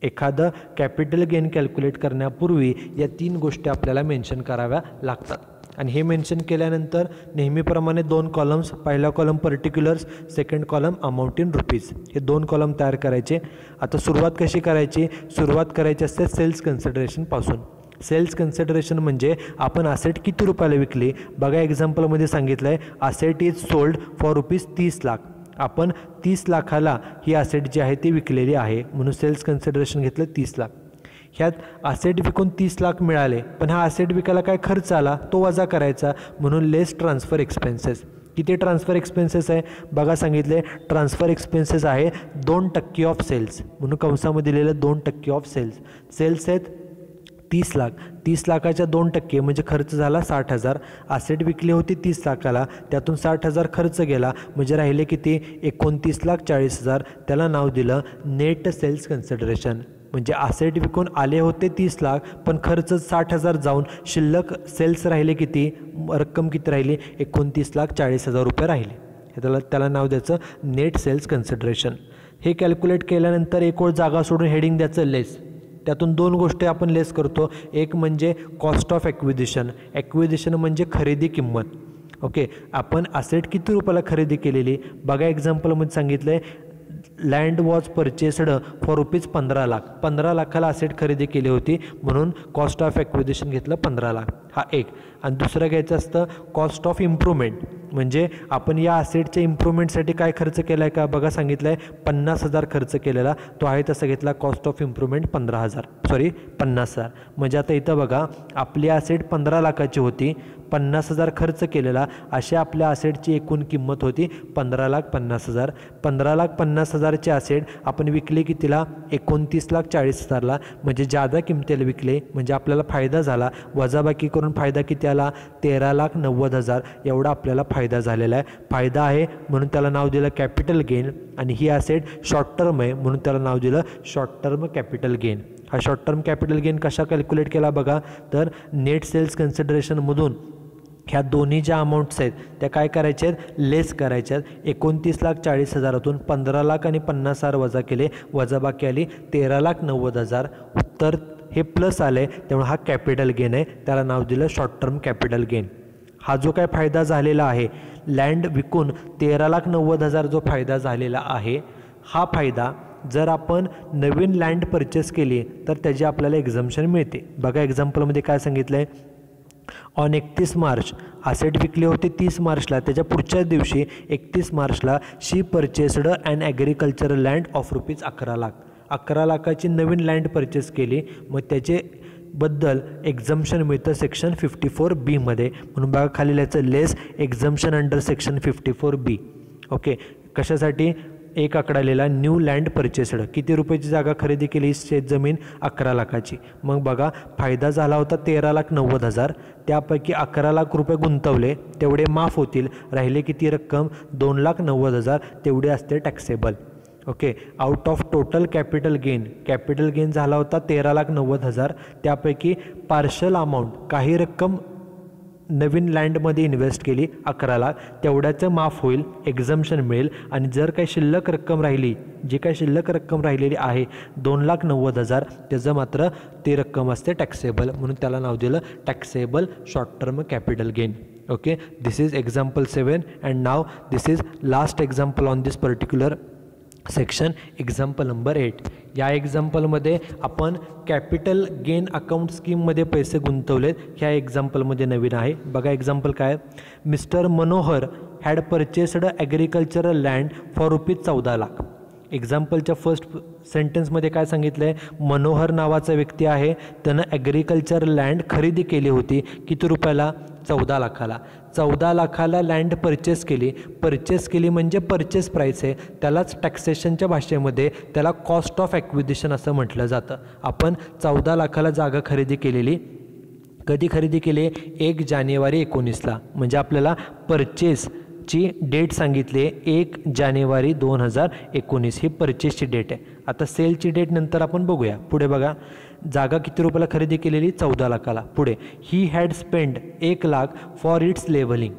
Speaker 1: एखादं कॅपिटल गेन कॅल्क्युलेट करण्यापूर्वी या 3 गोष्टी आपल्याला मेन्शन कराव्या लागतात. आणि हे मेन्शन केल्यानंतर नेहमीप्रमाणे 2 कॉलम्स, पहिला column particulars, second column amount in rupees, हे 2 कॉलम तयार करायचे. आता सुरुवात कशी करायची, सुरुवात करायची असते सेल्स कन्सिडरेशनपासून. सेल्स कन्सिडरेशन म्हणजे आपण असेट किती रुपयाला विकली. बघा एक्झाम्पलमध्ये सांगितलं आहे asset is sold for rupees 30 lakh. आपण 30 लाखाला ही असेट जी आहे ती विकलेली आहे म्हणून सेल्स कन्सिडरेशन घेतलं 30 लाख. ह्यात असेट विकून 30 लाख मिळाले, पण हा असेट विकायला काय खर्च आला तो वजा करायचा म्हणून लेस ट्रान्सफर एक्सपेन्सेस. किती ट्रान्सफर एक्सपेन्सेस आहे बघा सांगितले, ट्रान्सफर एक्सपेन्सेस आहे 2% ऑफ सेल्स म्हणून कंसामध्ये लिहिलं 2% ऑफ सेल्स. सेल्स आहेत 30 लाख, 30 लाखाच्या 2% म्हणजे खर्च झाला 60,000. असेट विकली होती 30 लाखाला, त्यातून 60,000 खर्च गेला म्हणजे राहिले किती 29,40,000. त्याला नाव दिलं नेट सेल्स कन्सिडरेशन. म्हणजे असेट विकून आले होते 30 लाख पण खर्च 60,000 जाऊन शिल्लक सेल्स राहिले किती, रक्कम किती राहिली 29,40,000 रुपये राहिले. त्याला नाव द्यायचं नेट सेल्स कन्सिडरेशन. हे कॅल्क्युलेट केल्यानंतर एक ओळ जागा सोडून हेडिंग द्यायचं लेस. त्यातून 2 गोष्टी आपण लेस करतो. एक म्हणजे कॉस्ट ऑफ ॲक्विजिशन. ॲक्विजिशन म्हणजे खरेदी किंमत. ओके, आपण असेट किती रुपयाला खरेदी केलेली बघा एक्झाम्पलमध्ये सांगितलं आहे land was purchased for rupees 15 lakh. 15 लाखाला असेट खरेदी केली होती म्हणून कॉस्ट ऑफ ॲक्विजिशन घेतलं 15 लाख. हा एक. आणि दुसरं घ्यायचं असतं कॉस्ट ऑफ इम्प्रूव्हमेंट. म्हणजे आपण या असेटच्या इम्प्रूव्हमेंटसाठी काय खर्च केला आहे का बघा सांगितलं आहे 50,000 खर्च केलेला, तो आहे तसा घेतला कॉस्ट ऑफ इम्प्रूव्हमेंट 50,000. म्हणजे आता इथं बघा आपली असेट 15 लाखाची होती, 50,000 खर्च केलेला, अशी आपल्या असेटची एकूण किंमत होती 15,50,000. 15,50,000चे असेट आपण विकले कितीला 29,40,000ला. म्हणजे जादा किमतीला विकले म्हणजे आपल्याला फायदा झाला. वजाबाकी करून फायदा किती आला 13,90,000 एवढा आपल्याला फायदा झालेला आहे. फायदा आहे म्हणून त्याला नाव दिलं कॅपिटल गेन. आणि ही असेट शॉर्ट टर्म आहे म्हणून त्याला नाव दिलं शॉर्ट टर्म कॅपिटल गेन. हा शॉर्ट टर्म कॅपिटल गेन कशा कॅल्क्युलेट केला बघा, तर नेट सेल्स कन्सिडरेशनमधून ह्या दोन्ही ज्या अमाऊंट्स आहेत त्या काय करायच्या आहेत, लेस करायच्या आहेत. 29,40,000तून 15 लाख आणि 50,000 वजा केले, वजाबाकी आली 13,90,000. उत्तर हे प्लस आले त्यामुळे हा कॅपिटल गेन आहे, त्याला नाव दिलं शॉर्ट टर्म कॅपिटल गेन. हा जो काय फायदा झालेला आहे लँड विकून 13,90,000 जो फायदा झालेला आहे, हा फायदा जर आपण नवीन लँड परचेस केली तर त्याची आपल्याला एक्झम्पशन मिळते. बघा एक्झाम्पलमध्ये काय सांगितलं आहे, ऑन 31 मार्च असेट विकली होती 30 मार्चला, त्याच्या पुढच्याच दिवशी 31 मार्चला she purchased and agricultural land of rupees 11 lakh. 11 लाखाची नवीन लँड परचेस केली, मग त्याचे बद्दल एक्झम्पशन मिळतं सेक्शन 54B मध्ये. म्हणून बघा खाली लिहायचं लेस एक्झम्पशन अंडर सेक्शन 54B. ओके, कशासाठी एक आकडा लिहिला न्यू लँड परचेस्ड, किती रुपयाची जागा खरेदी केली शेतजमीन 11 लाखाची. मग बघा फायदा झाला होता 13,90,000, त्यापैकी 11 लाख रुपये गुंतवले तेवढे माफ होतील, राहिले किती रक्कम 2,90,000 तेवढे असते taxable. Okay, out of total capital gain झाला होता 13,90,000, त्यापैकी पार्शल अमाऊंट काही रक्कम नवीन लँडमध्ये इन्व्हेस्ट केली 11 लाख, तेवढ्याचं माफ होईल, एक्झम्पशन मिळेल. आणि जर काही शिल्लक रक्कम राहिली, जी काही शिल्लक रक्कम राहिलेली आहे 2,90,000, त्याचं मात्र ती रक्कम असते टॅक्सेबल, म्हणून त्याला नाव दिलं taxable short term capital gain. Okay, this is example 7 and now this is last example on this particular section, example number 8. या एक्झाम्पलमध्ये आपण कॅपिटल गेन अकाउंट स्कीममध्ये पैसे गुंतवलेत, ह्या एक्झाम्पलमध्ये नवीन आहे. बघा एक्झाम्पल काय, mister Manohar had purchased agricultural land for rupees 14 lakh. एक्झाम्पलच्या first सेंटेन्समध्ये काय सांगितलं आहे, मनोहर नावाचा व्यक्ती आहे, त्यानं ॲग्रिकल्चर लँड खरेदी केली होती किती रुपयाला 14 लाखाला. 14 लाखाला लँड परचेस केली म्हणजे परचेस प्राईस आहे, त्यालाच टॅक्सेशनच्या भाषेमध्ये त्याला कॉस्ट ऑफ ॲक्विजिशन असं म्हटलं जातं. आपण 14 लाखाला जागा खरेदी केलेली, कधी खरेदी केली? 1 जानेवारी 19ला, म्हणजे आपल्याला परचेसची डेट सांगितली 1 जानेवारी 2019 ही परचेसची डेट आहे. आता सेलची डेट नंतर आपण बघूया. पुढे बघा, जागा किती रुपयाला खरेदी केलेली? 14 लाखाला. पुढे he had spend 1 lakh for its levelling.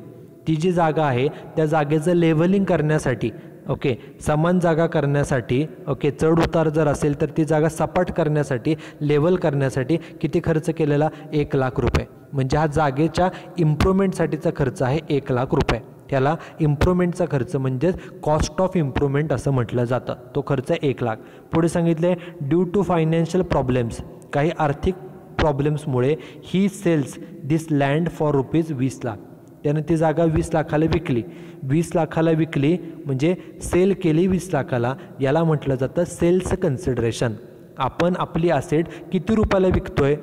Speaker 1: ती जी जागा आहे त्या जागेचं लेव्हलिंग करण्यासाठी, ओके, समान जागा करण्यासाठी, ओके, चढ उतार जर असेल तर ती जागा सपाट करण्यासाठी, लेवल करण्यासाठी किती खर्च केलेला? 1 लाख रुपये. म्हणजे हा जागेच्या इम्प्रूव्हमेंटसाठीचा खर्च आहे 1 लाख रुपये. त्याला इम्प्रूव्हमेंटचा खर्च म्हणजेच कॉस्ट ऑफ इम्प्रूव्हमेंट असं म्हटलं जातं. तो खर्च 1 लाख. पुढे सांगितले ड्यू टू फायनान्शियल प्रॉब्लेम्स, काही आर्थिक प्रॉब्लेम्समुळे he sells this land for ₹20 lakh. त्यानं ती जागा 20 लाखाला विकली. 20 लाखाला विकली म्हणजे सेल केली 20 लाखाला. याला म्हटलं जातं सेल्स कन्सिडरेशन. आपण आपली असेट किती रुपयाला विकतोय?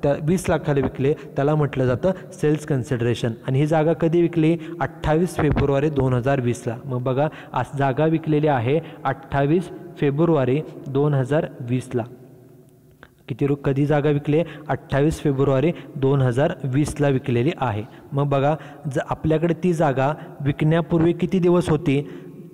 Speaker 1: त्या 20 लाखाला विकले, त्याला म्हटलं जातं सेल्स कन्सिडरेशन. आणि ही जागा कधी विकली? 28 फेब्रुवारी 2020ला. मग बघा, आज जागा विकलेली आहे 28 फेब्रुवारी 2020ला. कधी जागा विकली? 28 फेब्रुवारी 2020ला विकलेली आहे. मग बघा, आपल्याकडे ती जागा विकण्यापूर्वी किती दिवस होती?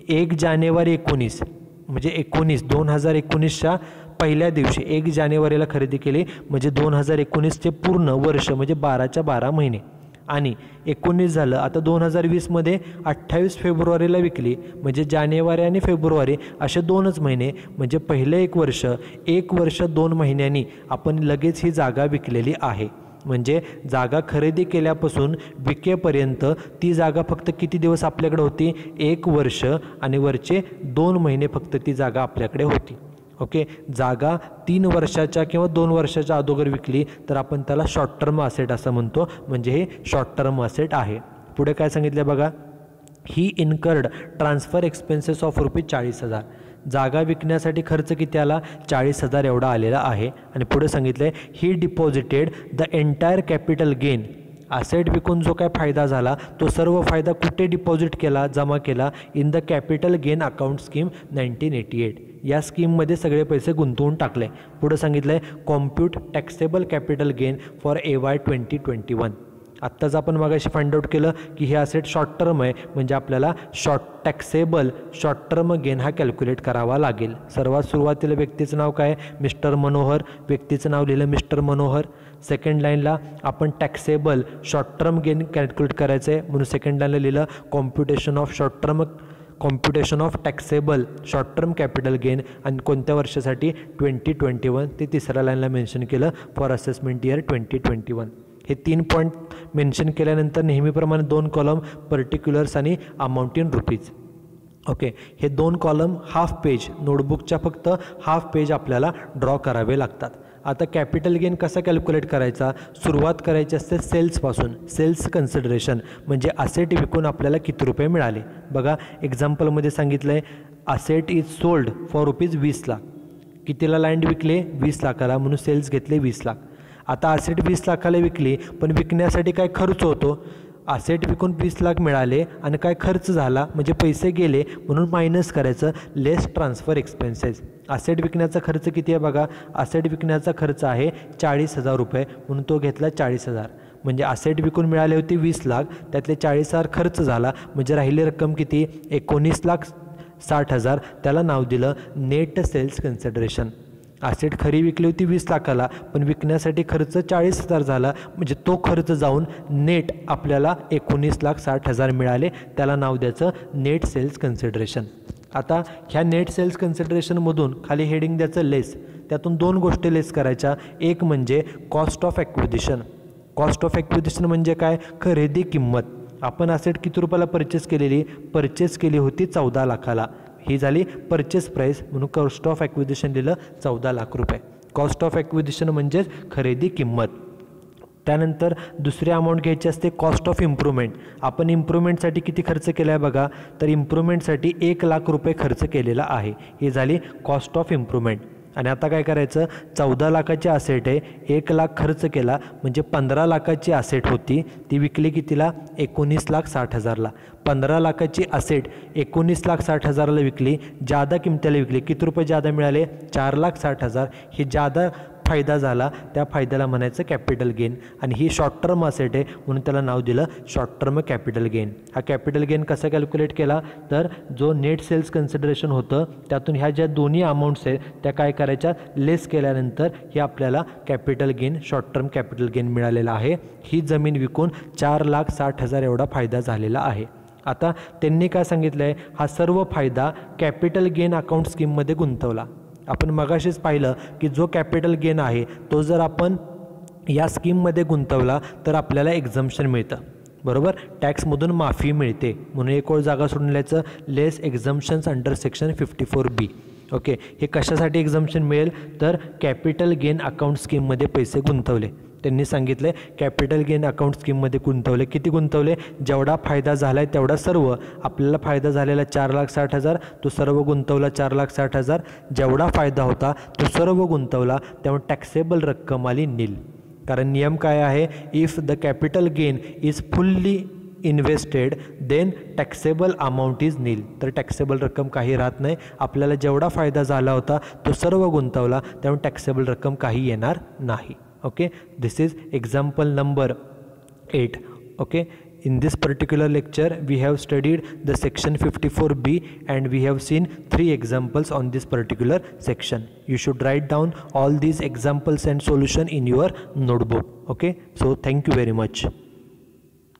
Speaker 1: 1 जानेवारी 19, म्हणजे 2019च्या पहिल्या दिवशी 1 जानेवारीला खरेदी केली, म्हणजे 2019चे पूर्ण वर्ष म्हणजे 12च्या 12 महिने. आणि 19 झालं, आता 2020मध्ये 28 फेब्रुवारीला विकली, म्हणजे जानेवारी आणि फेब्रुवारी असे 2च महिने, म्हणजे पहिलं 1 वर्ष 2 महिन्यांनी आपण लगेच ही जागा विकलेली आहे. म्हणजे जागा खरेदी केल्यापासून विकेपर्यंत ती जागा फक्त किती दिवस आपल्याकडे होती? 1 वर्ष आणि वरचे 2 महिने फक्त ती जागा आपल्याकडे होती. ओके, जागा 3 वर्षाच्या किंवा 2 वर्षाच्या अगोदर विकली तर आपण त्याला शॉर्ट टर्म असेट असं म्हणतो, म्हणजे हे शॉर्ट टर्म असेट आहे. पुढे काय सांगितलं बघा, ही इन्कर्ड ट्रान्सफर एक्सपेन्सेस ऑफ ₹40,000. जागा विकण्यासाठी खर्च किती आला? 40,000 एवढा आलेला आहे. आणि पुढे सांगितलं he deposited the entire capital gain. Asset विकून जो काय फायदा झाला तो सर्व फायदा कुठे डिपॉझिट केला, जमा केला? In the capital gain account scheme 1988. या स्कीममध्ये सगळे पैसे गुंतवून टाकले. पुढे सांगितलं आहे compute taxable capital gain for AY 2021. आत्ताच आपण मगाशी फाइंड आउट केलं की हे असेट शॉर्ट टर्म आहे, म्हणजे आपल्याला टॅक्सेबल शॉर्ट टर्म गेन हा कॅल्क्युलेट करावा लागेल. सर्वात सुरुवातीला व्यक्तीचं नाव काय? मिस्टर मनोहर. व्यक्तीचं नाव लिहिलं मिस्टर मनोहर. सेकंड लाईनला आपण taxable short term gain calculate करायचं आहे, म्हणून सेकंड लाईनला लिहिलं computation of taxable short term capital gain आणि कोणत्या वर्षासाठी? 2021. ते तिसऱ्या लाईनला मेन्शन केलं फॉर असेसमेंट इयर 2021. हे 3 पॉईंट मेन्शन केल्यानंतर नेहमीप्रमाणे 2 कॉलम पर्टिक्युलर्स आणि अमाऊंट इन रुपीज. ओके, हे 2 कॉलम हाफ पेज, नोटबुकच्या फक्त हाफ पेज आपल्याला ड्रॉ करावे लागतात. आता कॅपिटल गेन कसा कॅल्क्युलेट करायचा? सुरुवात करायची असते सेल्सपासून. सेल्स कन्सिडरेशन म्हणजे असेट विकून आपल्याला किती रुपये मिळाले. बघा, एक्झाम्पलमध्ये सांगितलं आहे asset is sold for ₹20 lakh. कितीला लँड विकले? 20 लाखाला, म्हणून सेल्स घेतले 20 लाख. आता असेट 20 लाखाला विकली, पण विकण्यासाठी काय खर्च होतो? असेट विकून 20 लाख मिळाले आणि काय खर्च झाला म्हणजे पैसे गेले, म्हणून मायनस करायचं, लेस ट्रान्सफर एक्सपेन्सेस. असेट विकण्याचा खर्च किती आहे बघा, असेट विकण्याचा खर्च आहे 40,000 रुपये, म्हणून तो घेतला 40,000. म्हणजे असेट विकून मिळाले होते 20 लाख, त्यातले 40,000 खर्च झाला, म्हणजे राहिली रक्कम किती? 19,60,000. त्याला नाव दिलं नेट सेल्स कन्सिडरेशन. असेट खरी विकली होती 20 लाखाला, पण विकण्यासाठी खर्च 40,000 झाला, म्हणजे तो खर्च जाऊन नेट आपल्याला 19,60,000 मिळाले. त्याला नाव द्यायचं नेट सेल्स कन्सिडरेशन. आता ह्या नेट सेल्स कन्सिडरेशनमधून खाली हेडिंग द्यायचं लेस. त्यातून 2 गोष्टी लेस करायच्या. एक म्हणजे cost of acquisition. Cost of acquisition म्हणजे काय? खरेदी किंमत. आपण असेट किती रुपयाला परचेस केली होती 14 लाखाला. ही झाली परचेस प्राईस, म्हणून कॉस्ट ऑफ ॲक्विजिशन लिहिलं 14 लाख रुपये. कॉस्ट ऑफ ॲक्विजिशन म्हणजेच खरेदी किंमत. त्यानंतर दुसरी अमाऊंट घ्यायची असते कॉस्ट ऑफ इम्प्रूव्हमेंट. आपण इम्प्रूव्हमेंटसाठी किती खर्च केला आहे बघा, तर इम्प्रूव्हमेंटसाठी 1 लाख रुपये खर्च केलेला आहे. ही झाली कॉस्ट ऑफ इम्प्रूव्हमेंट. आणि आता काय करायचं? 14 लाखाची असेट आहे, 1 लाख खर्च केला, म्हणजे 15 लाखाची असेट होती, ती विकली कितीला? 19,60,000ला. 15 लाखाची असेट 19,60,000ला विकली, जादा किमतीला विकली. किती रुपये जादा मिळाले? 4,60,000. ही जादा फायदा झाला त्या फायद्याला म्हणायचं कॅपिटल गेन, आणि ही शॉर्ट टर्म असेट आहे म्हणून त्याला नाव दिलं शॉर्ट टर्म कॅपिटल गेन. हा कॅपिटल गेन कसा कॅल्क्युलेट केला तर जो नेट सेल्स कन्सिडरेशन होतं त्यातून ह्या ज्या दोन्ही अमाऊंट्स आहेत त्या काय करायच्या लेस केल्यानंतर हे आपल्याला capital gain short term capital gain मिळालेला आहे. ही जमीन विकून 4,60,000 एवढा फायदा झालेला आहे. आता त्यांनी काय सांगितलं आहे, हा सर्व फायदा कॅपिटल गेन अकाउंट स्कीममध्ये गुंतवला. आपण मगाशीच पाहिलं की जो कॅपिटल गेन आहे तो जर आपण या स्कीममध्ये गुंतवला तर आपल्याला एक्झम्पशन मिळतं, बरोबर, टॅक्समधून माफी मिळते. म्हणून एक ओळ जागा सोडून लिहायचं लेस एक्झम्पशन्स अंडर सेक्शन 54B. ओके, हे कशासाठी एक्झम्पशन मिळेल तर कॅपिटल गेन अकाउंट स्कीममध्ये पैसे गुंतवले. त्यांनी सांगितले कॅपिटल गेन अकाउंट स्कीममध्ये गुंतवले. किती गुंतवले, जेवढा फायदा झाला आहे तेवढा सर्व. आपल्याला फायदा झालेला 4,60,000, तो सर्व गुंतवला 4,60,000. जेवढा फायदा होता तो सर्व गुंतवला, त्यामुळे टॅक्सेबल रक्कम आली नील. कारण नियम काय आहे, if the capital gain is fully invested then taxable amount is nil. तर टॅक्सेबल रक्कम काही राहत नाही. आपल्याला जेवढा फायदा झाला होता तो सर्व गुंतवला, त्यामुळे टॅक्सेबल रक्कम काही येणार नाही. Okay, this is example number 8. Okay, in this particular lecture we have studied the section 54B and we have seen 3 examples on this particular section. You should write down all these examples and solution in your notebook. Okay, so thank you very much.